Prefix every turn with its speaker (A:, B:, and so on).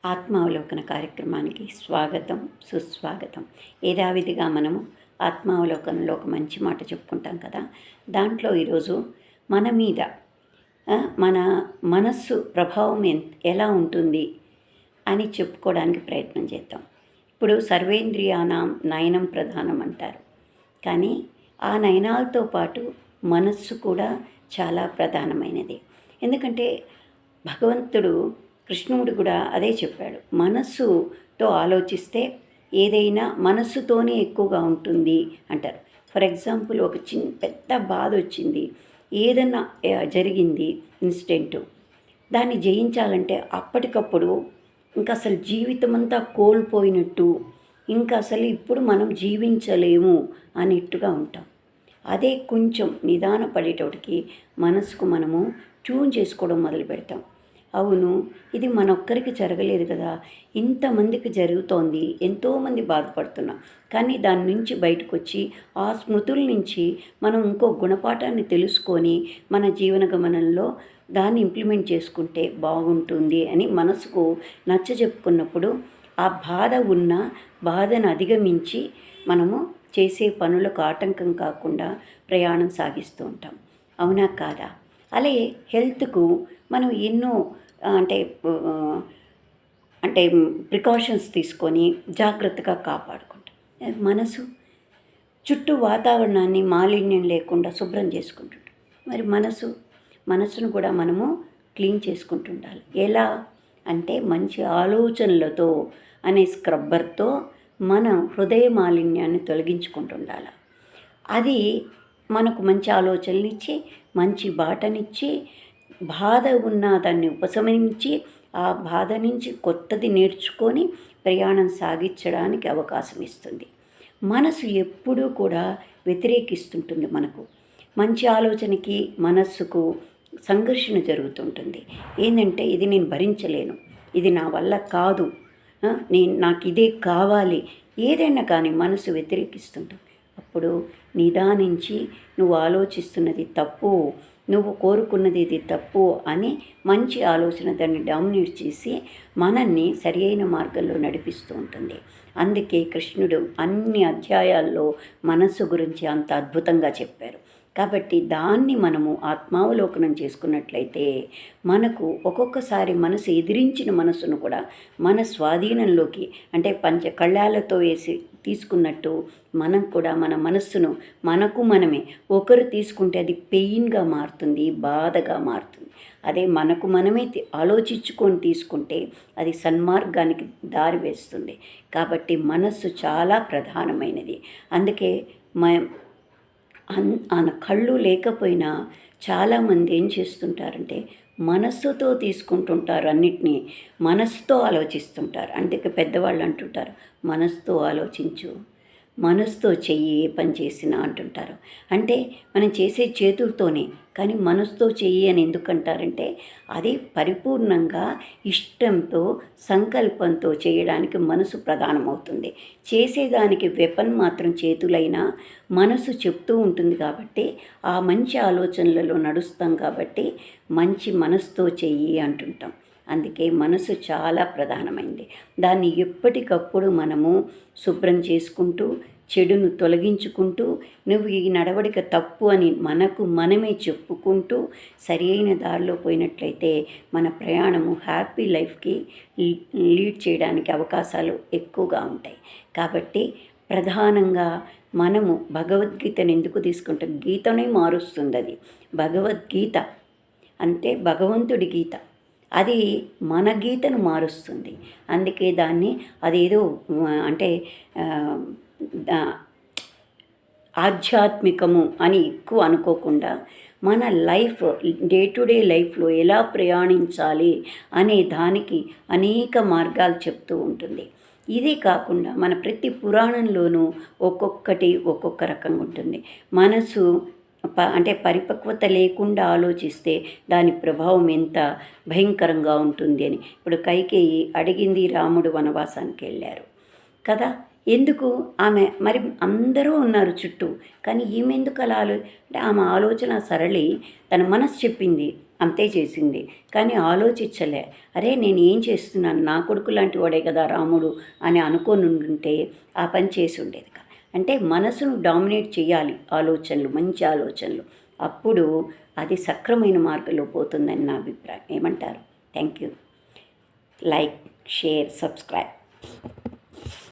A: ఆత్మావలోకన కార్యక్రమానికి స్వాగతం, సుస్వాగతం. యథావిధిగా మనము ఆత్మావలోకనంలో ఒక మంచి మాట చెప్పుకుంటాం కదా. దాంట్లో ఈరోజు మన మీద మన మనస్సు ప్రభావం ఎలా ఉంటుంది అని చెప్పుకోవడానికి ప్రయత్నం చేద్దాం. ఇప్పుడు సర్వేంద్రియానాం నయనం ప్రధానం అంటారు, కానీ ఆ నయనాలతో పాటు మనస్సు కూడా చాలా ప్రధానమైనది. ఎందుకంటే భగవంతుడు కృష్ణుడు కూడా అదే చెప్పాడు. మనస్సుతో ఆలోచిస్తే ఏదైనా మనస్సుతోనే ఎక్కువగా ఉంటుంది అంటారు. ఫర్ ఎగ్జాంపుల్, ఒక పెద్ద బాధ వచ్చింది, ఏదన్నా జరిగింది ఇన్సిడెంటు, దాన్ని జయించాలంటే అప్పటికప్పుడు ఇంకా అసలు జీవితం అంతా కోల్పోయినట్టు, ఇంకా అసలు ఇప్పుడు మనం జీవించలేము అన్నట్టుగా ఉంటాం. అదే కొంచెం నిదాన పడేటోటికి మనసుకు మనము ట్యూన్ చేసుకోవడం మొదలు పెడతాం. అవును, ఇది మనొక్కరికి జరగలేదు కదా, ఇంతమందికి జరుగుతోంది, ఎంతోమంది బాధపడుతున్నాం. కానీ దాని నుంచి బయటకు వచ్చి ఆ స్మృతుల నుంచి మనం ఇంకో గుణపాఠాన్ని తెలుసుకొని మన జీవన గమనంలో దాన్ని ఇంప్లిమెంట్ చేసుకుంటే బాగుంటుంది అని మనసుకు నచ్చ చెప్పుకున్నప్పుడు ఆ బాధ ఉన్న బాధను అధిగమించి మనము చేసే పనులకు ఆటంకం కాకుండా ప్రయాణం సాగిస్తూ ఉంటాం. అవునా కాదా? అలాగే హెల్త్కు మనం ఎన్నో అంటే అంటే ప్రికాషన్స్ తీసుకొని జాగ్రత్తగా కాపాడుకుంటాం. మనసు చుట్టూ వాతావరణాన్ని మాలిన్యం లేకుండా శుభ్రం చేసుకుంటుంటాం. మరి మనసును కూడా మనము క్లీన్ చేసుకుంటుండాలి. ఎలా అంటే మంచి ఆలోచనలతో అనే స్క్రబ్బర్తో మన హృదయ మాలిన్యాన్ని తొలగించుకుంటుండాలి. అది మనకు మంచి ఆలోచనలు ఇచ్చి, మంచి బాటనిచ్చి, బాధ ఉన్న దాన్ని ఉపశమించి, ఆ బాధ నుంచి కొత్తది నేర్చుకొని ప్రయాణం సాగించడానికి అవకాశం ఇస్తుంది. మనసు ఎప్పుడూ కూడా వ్యతిరేకిస్తుంటుంది. మనకు మంచి ఆలోచనకి మనస్సుకు సంఘర్షణ జరుగుతుంటుంది. ఏంటంటే, ఇది నేను భరించలేను, ఇది నా వల్ల కాదు, నాకు ఇదే కావాలి, ఏదైనా కానీ మనసు వ్యతిరేకిస్తుంటుంది. అప్పుడు నిదానించి, నువ్వు ఆలోచిస్తున్నది తప్పు, నువ్వు కోరుకున్నది ఇది తప్పు అని మంచి ఆలోచన దాన్ని డామినేట్ చేసి మనల్ని సరి అయిన మార్గంలో నడిపిస్తూ ఉంటుంది. అందుకే కృష్ణుడు అన్ని అధ్యాయాల్లో మనస్సు గురించి అంత అద్భుతంగా చెప్పారు. కాబట్టి దాన్ని మనము ఆత్మావలోకనం చేసుకున్నట్లయితే మనకు ఒక్కొక్కసారి మనసు ఎదిరించిన మనసును కూడా మన స్వాధీనంలోకి, అంటే పంచ కళ్ళాలతో వేసి తీసుకున్నట్టు మనం కూడా మన మనస్సును మనకు మనమే, ఒకరు తీసుకుంటే అది పెయిన్గా మారుతుంది, బాధగా మారుతుంది. అదే మనకు మనమే ఆలోచించుకొని తీసుకుంటే అది సన్మార్గానికి దారి వేస్తుంది. కాబట్టి మనస్సు చాలా ప్రధానమైనది. అందుకే కళ్ళు లేకపోయినా చాలామంది ఏం చేస్తుంటారంటే మనస్సుతో తీసుకుంటుంటారు, అన్నిటినీ మనస్సుతో ఆలోచిస్తుంటారు. అందుకే పెద్దవాళ్ళు అంటుంటారు, మనస్సుతో ఆలోచించు, మనసుతో చెయ్యి, ఏ పని చేసినా అంటుంటారు. అంటే మనం చేసే చేతులతోనే, కానీ మనసుతో చెయ్యి అని ఎందుకంటారంటే అది పరిపూర్ణంగా ఇష్టంతో, సంకల్పంతో చేయడానికి మనసు ప్రధానమవుతుంది. చేసేదానికి వెపన్ మాత్రం చేతులైనా మనసు చెప్తూ ఉంటుంది. కాబట్టి ఆ మంచి ఆలోచనలలో నడుస్తాం. కాబట్టి మంచి మనసుతో చెయ్యి అంటుంటాం. అందుకే మనసు చాలా ప్రధానమైంది. దాన్ని ఎప్పటికప్పుడు మనము శుభ్రం చేసుకుంటూ, చెడును తొలగించుకుంటూ, నువ్వు ఈ నడవడిక తప్పు అని మనకు మనమే చెప్పుకుంటూ సరి అయిన దారిలో పోయినట్లయితే మన ప్రయాణము హ్యాపీ లైఫ్కి లీడ్ చేయడానికి అవకాశాలు ఎక్కువగా ఉంటాయి. కాబట్టి ప్రధానంగా మనము భగవద్గీతను ఎందుకు తీసుకుంటాం? గీతనే మారుస్తుంది. అది భగవద్గీత అంటే భగవంతుడి గీత, అది మన గీతను మారుస్తుంది. అందుకే దాన్ని అదేదో అంటే ఆధ్యాత్మికము అని ఎక్కువ అనుకోకుండా మన లైఫ్, డే టు డే లైఫ్లో ఎలా ప్రయాణించాలి అనే దానికి అనేక మార్గాలు చెప్తూ ఉంటుంది. ఇదే కాకుండా మన ప్రతి పురాణంలోనూ ఒక్కొక్కటి ఒక్కొక్క రకంగా ఉంటుంది. మనసు అంటే పరిపక్వత లేకుండా ఆలోచిస్తే దాని ప్రభావం ఎంత భయంకరంగా ఉంటుంది అని. ఇప్పుడు కైకేయి అడిగింది, రాముడు వనవాసానికి వెళ్ళారు కదా, ఎందుకు? ఆమె మరి అందరూ ఉన్నారు చుట్టూ, కానీ ఈమె ఎందుకు అలా అంటే ఆమె ఆలోచన సరళి, తన మనసు చెప్పింది, అంతే చేసింది. కానీ ఆలోచించలే. అరే నేను ఏం చేస్తున్నాను, నా కొడుకు లాంటి వాడే కదా రాముడు అని అనుకోని ఉంటే ఆ పని చేసి ఉండేది కాదు. అంటే మనసును డామినేట్ చేయాలి ఆలోచనలు, మంచి ఆలోచనలు. అప్పుడు అది సక్రమైన మార్గంలో పోతుందని నా అభిప్రాయం. ఏమంటారు? Thank you. Like, share, subscribe.